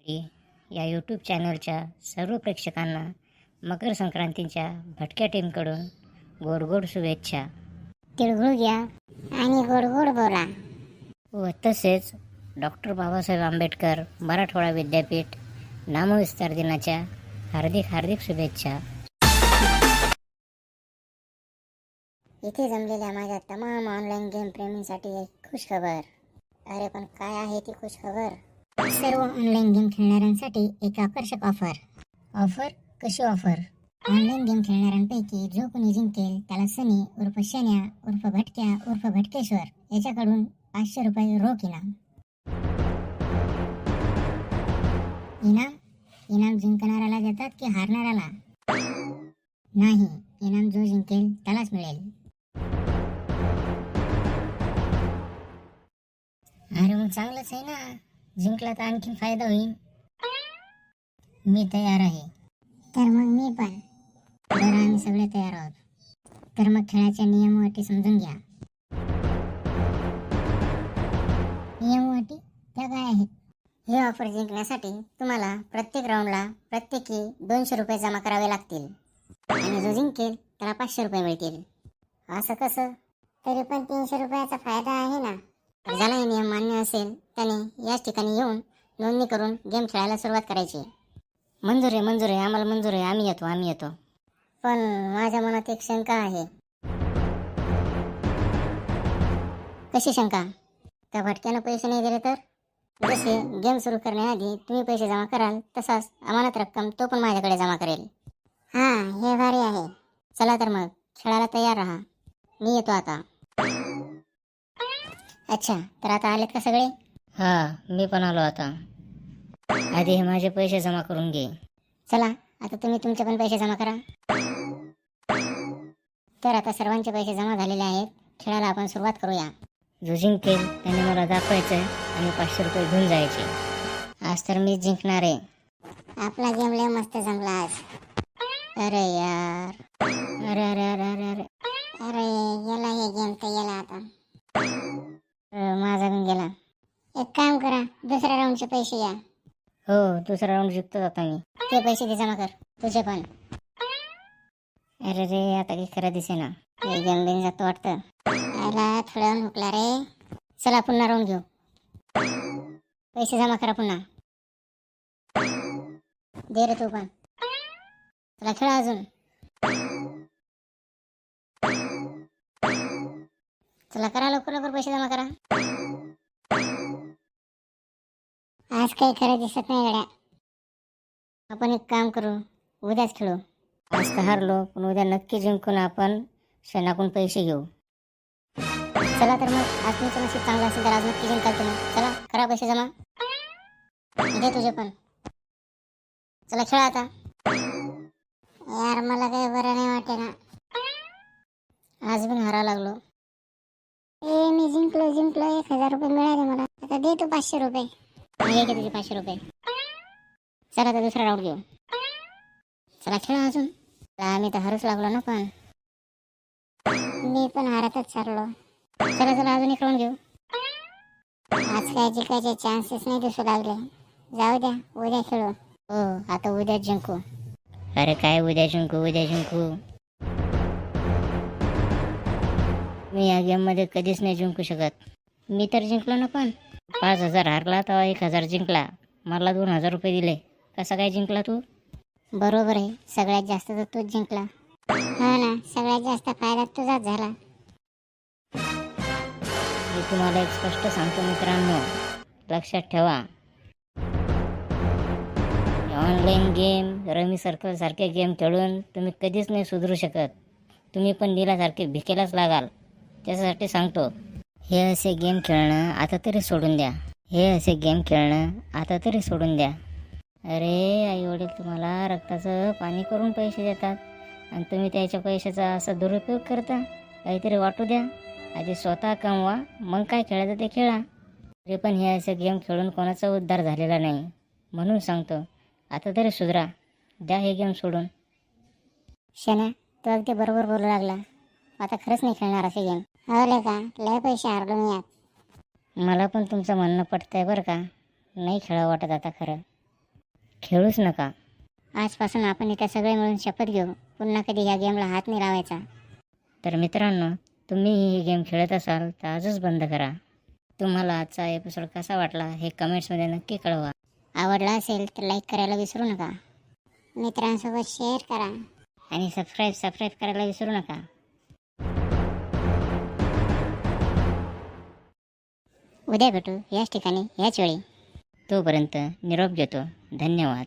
या यूट्यूब चॅनलच्या सर्व प्रेक्षकांना मकर संक्रांतीच्या भटक्या टीमकडून गोड गोड शुभेच्छा. तिळगुळ घ्या आणि गोड गोड बोला. व तसेच डॉक्टर बाबासाहेब आंबेडकर मराठवाडा विद्यापीठ नामविस्तार दिनाच्या हार्दिक हार्दिक शुभेच्छा. इथे जमलेल्या माझ्या तमाम ऑनलाईन गेम प्रेमींसाठी एक खुश खबर. अरे पण काय आहे ती खुश खबर? सर्व ऑनलाईन गेम खेळणाऱ्यांसाठी एक आकर्षक ऑफर. ऑफर कशी ऑफर? ऑनलाईन गेम खेळणाऱ्यांपैकी जो कोणी जिंकेल त्याला सनी उर्फ शन्या उर्फ भटक्या उर्फ भटकेश्वर याच्याकडून 500 रुपये रोख इनाम. इनाम जिंकणाऱ्याला देतात की हारणाऱ्याला? नाही, इनाम जो जिंकेल त्यालाच मिळेल. अरे मग चांगलंच आहे ना, जिंकला तर आणखीन फायदा होईल. मी तयार आहे. तर मग मी पण. बरं, आम्ही सगळे तयार आहोत. तर मग खेळाच्या नियम अटी समजून घ्या. नियम अटी त्या काय आहेत? हे ऑफर जिंकण्यासाठी तुम्हाला प्रत्येक राऊंडला प्रत्येकी 200 रुपये जमा करावे लागतील आणि जो जिंकेल त्याला 500 रुपये मिळतील. असं कसं? तरी पण 300 रुपयाचा फायदा आहे ना. ज्याला हे नियम मान्य असेल त्याने याच ठिकाणी येऊन नोंदणी करून गेम खेळायला सुरुवात करायची. मंजूर आहे, आम्हाला मंजूर आहे, आम्ही येतो. पण माझ्या मनात एक शंका आहे. कशी शंका? त्या भटक्यानं पैसे नाही दिले तर? जसे गेम सुरू करण्याआधी तुम्ही पैसे जमा कराल तसाच अमानत रक्कम तो पण माझ्याकडे जमा करेल. हा, हे भारी आहे. चला तर मग खेळायला तयार राहा. मी येतो आता. अच्छा, तर आता आलेत का सगळे? हा, मी पण आलो आता. आधी हे माझे पैसे जमा करून घे. चला, आता तुम्ही तुमचे पण पैसे जमा करा. तर आता सर्वांचे पैसे जमा झालेले आहेत. खेळायला आपण सुरुवात करूया. जो जिंकेल त्याने मला दाखवायचं आणि 500 रुपये घेऊन जायचे. आज तर मी जिंकणार आहे. आपला गेम लय मस्त जमला आज. अरे यार, अरे अरे अरे अरे अरे अरे गेला हे गेम तर गेला आता. माझा पण गेला. एक काम करा, दुसऱ्या राऊंडचे पैसे या. हो, दुसरा राऊंड जिंकतो आता मी. ते पैसे दे जमा कर, तुझे पण. अरे रे, आता काही खरं दिसेना. हे गेम बिन जातो वाटतं. याला थोड्या वेळ हुकला रे. चला पुन्हा राऊंड घेऊ. पैसे जमा करा पुन्हा. दे रे तू पण. चला खेळा अजून. चला करा, लवकर लवकर पैसे जमा करा. आज काही खरं दिसत नाही गड्या. आपण एक काम करू, उद्याच खेळू. आज तर हारलो, पण उद्या नक्की जिंकून आपण शनाकून पैसे घेऊ. चला तर मग आज तुमचं नशीब चांगलं असेल तर आज नक्की जिंकाल तुम्ही. चला करा पैसे जमा. दे तुझे पण. चला खेळा आता. यार मला काही बरं नाही वाटे ना. आज पण हारा लागलो. मी जिंकलो 1000 रुपये मिळाले मला. आता दे तू 500 रुपये. हे घे तुझे 500 रुपये. चला आता दुसरा राऊंड घेऊ. चला खेळा अजून. आम्ही तर हारूच लागलो ना. पण मी पण हारतच चाललो. चला अजून एक राऊंड घेऊ. आज काय जिंकायचे चान्सेस नाही दिसू लागले. जाऊ द्या, उद्या खेळू. हो, आता उद्या जिंकू. अरे काय उद्या जिंकू? मी या गेममध्ये कधीच नाही जिंकू शकत. मी तर जिंकलो ना, पण 5000 हारला तेव्हा 1000 जिंकला. मला 2000 रुपये दिले. कसा काय जिंकला तू? बरोबर आहे, सगळ्यात जास्त तर तूच जिंकला. हा ना, सगळ्यात जास्त फायदा तुझाच झाला. मी तुम्हाला एक स्पष्ट सांगतो मित्रांनो, लक्षात ठेवा. ऑनलाईन गेम, रमी सर्कल सारखे गेम खेळून तुम्ही कधीच नाही सुधरू शकत. तुम्ही पण नीलासारखे भिकेलाच लागाल. त्याच्यासाठी सांगतो, हे असे गेम खेळणं आता तरी सोडून द्या. अरे आई वडील तुम्हाला रक्ताचं पाणी करून पैसे देतात आणि तुम्ही त्याच्या पैशाचा असा दुरुपयोग करता. काहीतरी वाटू द्या. आधी स्वतः कमवा, मग काय खेळायचं ते खेळा. तरी पण हे असे गेम खेळून कोणाचा उद्धार झालेला नाही. म्हणून सांगतो, आता तरी सुधरा. द्या हे गेम सोडून. शना, तू अगदी बरोबर बोलू लागला. आता खरंच नाही खेळणार असे गेम. हवले का, लय पैसे हारलो मी यात. मला पण तुमचं म्हणणं पटतंय बरं का. नाही खेळा वाटत आता खरं. खेळूच नका. आजपासून आपण इथे सगळे मिळून शपथ घेऊ पुन्हा कधी ह्या गेमला हात नाही लावायचा. तर मित्रांनो, तुम्ही ही गेम खेळत असाल तर आजच बंद करा. तुम्हाला आजचा एपिसोड कसा वाटला हे कमेंट्समध्ये नक्की कळवा. आवडला असेल तर लाईक करायला विसरू नका. मित्रांसोबत शेअर करा. आणि सबस्क्राईब करायला विसरू नका. उद्या भेटू याच ठिकाणी याच वेळी. तोपर्यंत निरोप घेतो. धन्यवाद.